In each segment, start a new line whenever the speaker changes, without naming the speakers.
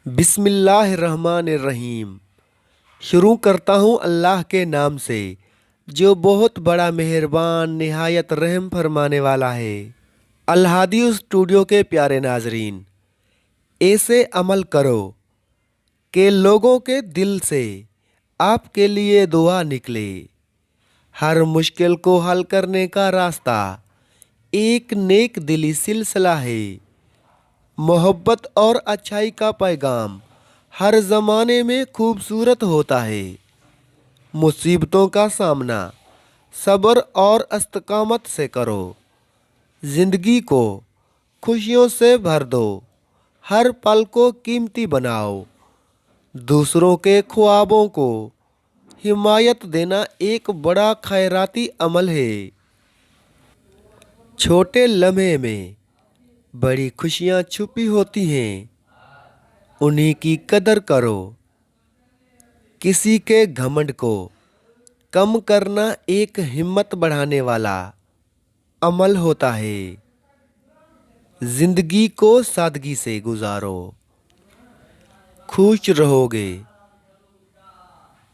बिस्मिल्लाहिर्रहमानिर्रहीम। शुरू करता हूँ अल्लाह के नाम से जो बहुत बड़ा मेहरबान निहायत रहम फरमाने वाला है। अल-हादी स्टूडियो के प्यारे नाजरीन, ऐसे अमल करो कि लोगों के दिल से आपके लिए दुआ निकले। हर मुश्किल को हल करने का रास्ता एक नेक दिली सिलसिला है। मोहब्बत और अच्छाई का पैगाम हर ज़माने में खूबसूरत होता है। मुसीबतों का सामना सब्र और इस्तकामत से करो। ज़िंदगी को खुशियों से भर दो। हर पल को कीमती बनाओ। दूसरों के ख्वाबों को हिमायत देना एक बड़ा खैराती अमल है। छोटे लम्हे में बड़ी खुशियाँ छुपी होती हैं, उन्हीं की कदर करो। किसी के घमंड को कम करना एक हिम्मत बढ़ाने वाला अमल होता है। जिंदगी को सादगी से गुजारो, खुश रहोगे।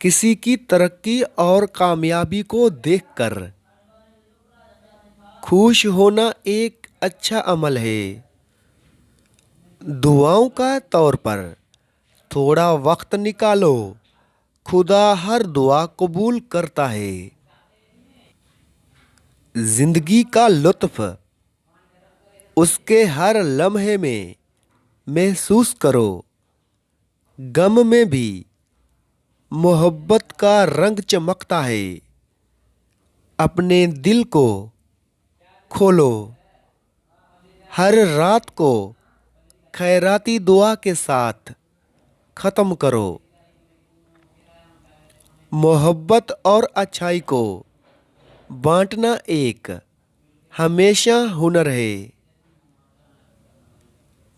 किसी की तरक्की और कामयाबी को देखकर खुश होना एक अच्छा अमल है। दुआओं का तौर पर थोड़ा वक्त निकालो, खुदा हर दुआ कबूल करता है। जिंदगी का लुत्फ उसके हर लम्हे में महसूस करो। गम में भी मोहब्बत का रंग चमकता है। अपने दिल को खोलो, हर रात को खैराती दुआ के साथ ख़त्म करो। मोहब्बत और अच्छाई को बांटना एक हमेशा हुनर है।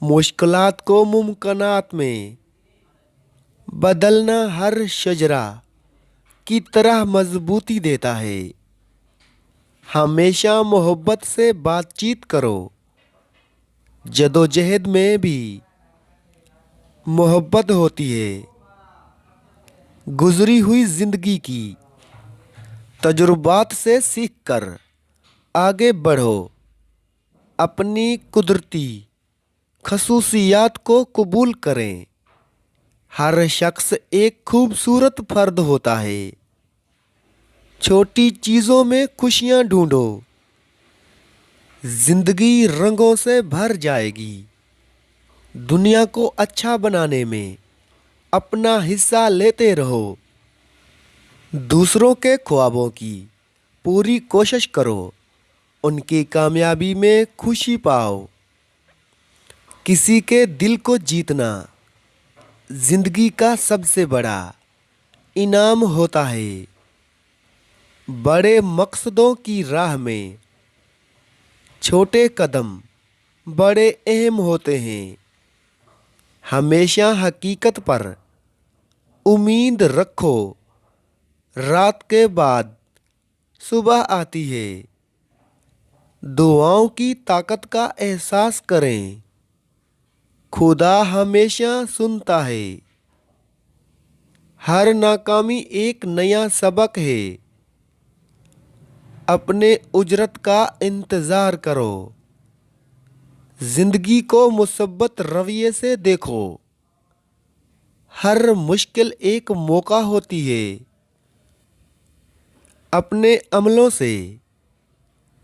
मुश्किलात को मुमकिनात में बदलना हर शजरा की तरह मजबूती देता है। हमेशा मोहब्बत से बातचीत करो। जदोजहद में भी मोहब्बत होती है। गुजरी हुई जिंदगी की तजुर्बात से सीख कर आगे बढ़ो। अपनी कुदरती खसूसियात को कबूल करें। हर शख्स एक खूबसूरत फर्द होता है। छोटी चीज़ों में खुशियाँ ढूंढो, जिंदगी रंगों से भर जाएगी। दुनिया को अच्छा बनाने में अपना हिस्सा लेते रहो। दूसरों के ख्वाबों की पूरी कोशिश करो, उनकी कामयाबी में खुशी पाओ। किसी के दिल को जीतना जिंदगी का सबसे बड़ा इनाम होता है। बड़े मकसदों की राह में छोटे कदम बड़े अहम होते हैं। हमेशा हकीकत पर उम्मीद रखो। रात के बाद सुबह आती है। दुआओं की ताकत का एहसास करें। खुदा हमेशा सुनता है। हर नाकामी एक नया सबक है। अपने उजरत का इंतज़ार करो। जिंदगी को मुसब्बत रवैये से देखो। हर मुश्किल एक मौका होती है। अपने अमलों से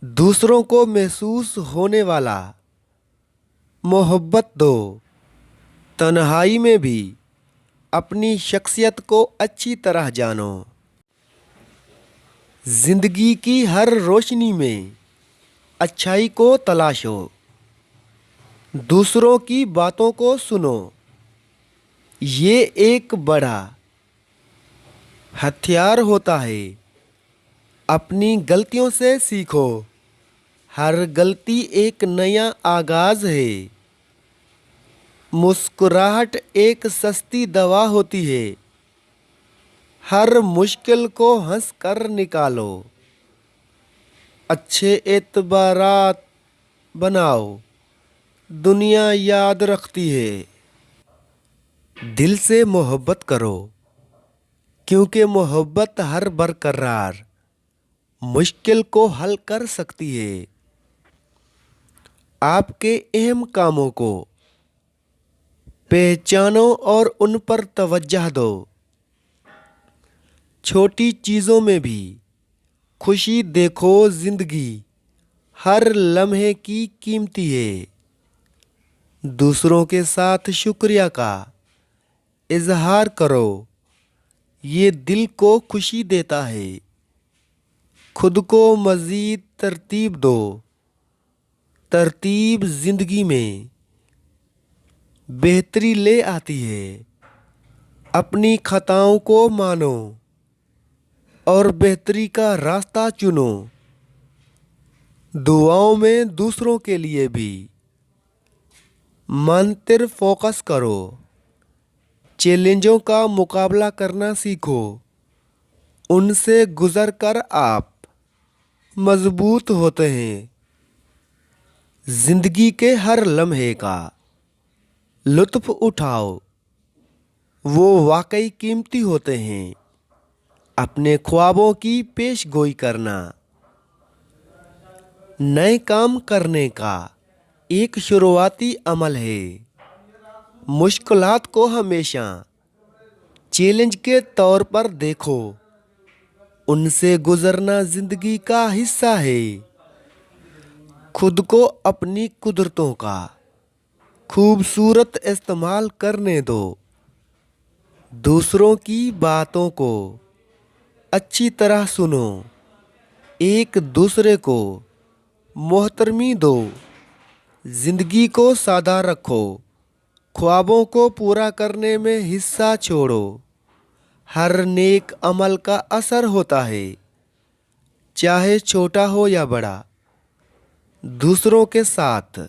दूसरों को महसूस होने वाला मोहब्बत दो। तन्हाई में भी अपनी शख्सियत को अच्छी तरह जानो। जिंदगी की हर रोशनी में अच्छाई को तलाशो। दूसरों की बातों को सुनो, ये एक बड़ा हथियार होता है। अपनी गलतियों से सीखो। हर गलती एक नया आगाज है। मुस्कुराहट एक सस्ती दवा होती है। हर मुश्किल को हंस कर निकालो। अच्छे एतबारात बनाओ, दुनिया याद रखती है। दिल से मोहब्बत करो, क्योंकि मोहब्बत हर बरकरार मुश्किल को हल कर सकती है। आपके अहम कामों को पहचानो और उन पर तवज्जो दो। छोटी चीज़ों में भी खुशी देखो, जिंदगी हर लम्हे की कीमती है। दूसरों के साथ शुक्रिया का इजहार करो, ये दिल को खुशी देता है। खुद को मज़ीद तरतीब दो, तरतीब जिंदगी में बेहतरी ले आती है। अपनी खताओं को मानो और बेहतरी का रास्ता चुनो। दुआओं में दूसरों के लिए भी मंत्र फोकस करो। चैलेंजों का मुकाबला करना सीखो, उनसे गुजर कर आप मजबूत होते हैं। जिंदगी के हर लम्हे का लुत्फ उठाओ, वो वाकई कीमती होते हैं। अपने ख्वाबों की पेशगोई करना नए काम करने का एक शुरुआती अमल है। मुश्किलात को हमेशा चैलेंज के तौर पर देखो, उनसे गुजरना जिंदगी का हिस्सा है। खुद को अपनी कुदरतों का खूबसूरत इस्तेमाल करने दो। दूसरों की बातों को अच्छी तरह सुनो, एक दूसरे को मोहतरमी दो। जिंदगी को सादा रखो, ख्वाबों को पूरा करने में हिस्सा छोड़ो। हर नेक अमल का असर होता है, चाहे छोटा हो या बड़ा। दूसरों के साथ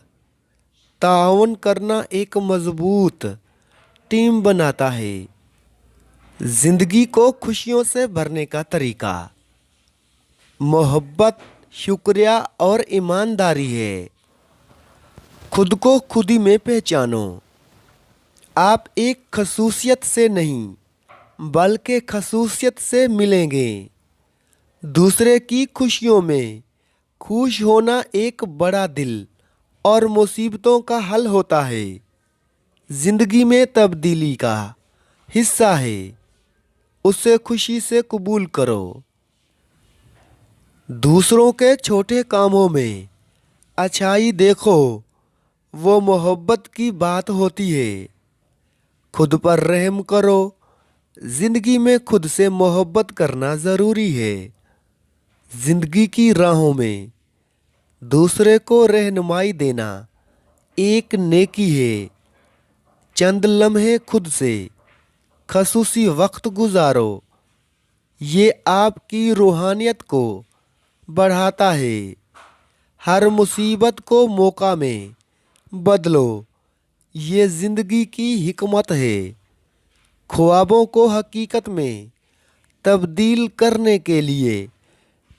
ताउन करना एक मजबूत टीम बनाता है। जिंदगी को खुशियों से भरने का तरीका मोहब्बत, शुक्रिया और ईमानदारी है। खुद को खुद ही में पहचानो। आप एक खसूसियत से नहीं बल्कि खसूसियत से मिलेंगे। दूसरे की खुशियों में खुश होना एक बड़ा दिल और मुसीबतों का हल होता है। जिंदगी में तब्दीली का हिस्सा है, उसे खुशी से कबूल करो। दूसरों के छोटे कामों में अच्छाई देखो, वो मोहब्बत की बात होती है। खुद पर रहम करो, जिंदगी में खुद से मोहब्बत करना ज़रूरी है। जिंदगी की राहों में दूसरे को रहनुमाई देना एक नेकी है। चंद लम्हे खुद से खसूसी वक्त गुजारो, ये आपकी रूहानियत को बढ़ाता है। हर मुसीबत को मौका में बदलो, ये ज़िंदगी की हिकमत है। ख्वाबों को हकीकत में तब्दील करने के लिए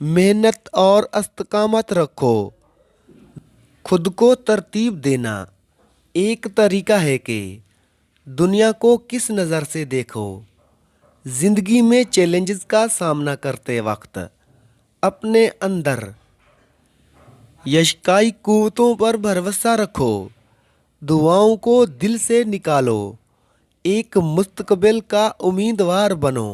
मेहनत और इस्तकामत रखो। खुद को तरतीब देना एक तरीका है कि दुनिया को किस नज़र से देखो। ज़िंदगी में चैलेंजेस का सामना करते वक्त अपने अंदर यशकाई कुव्वतों पर भरोसा रखो। दुआओं को दिल से निकालो, एक मुस्तकबिल का उम्मीदवार बनो।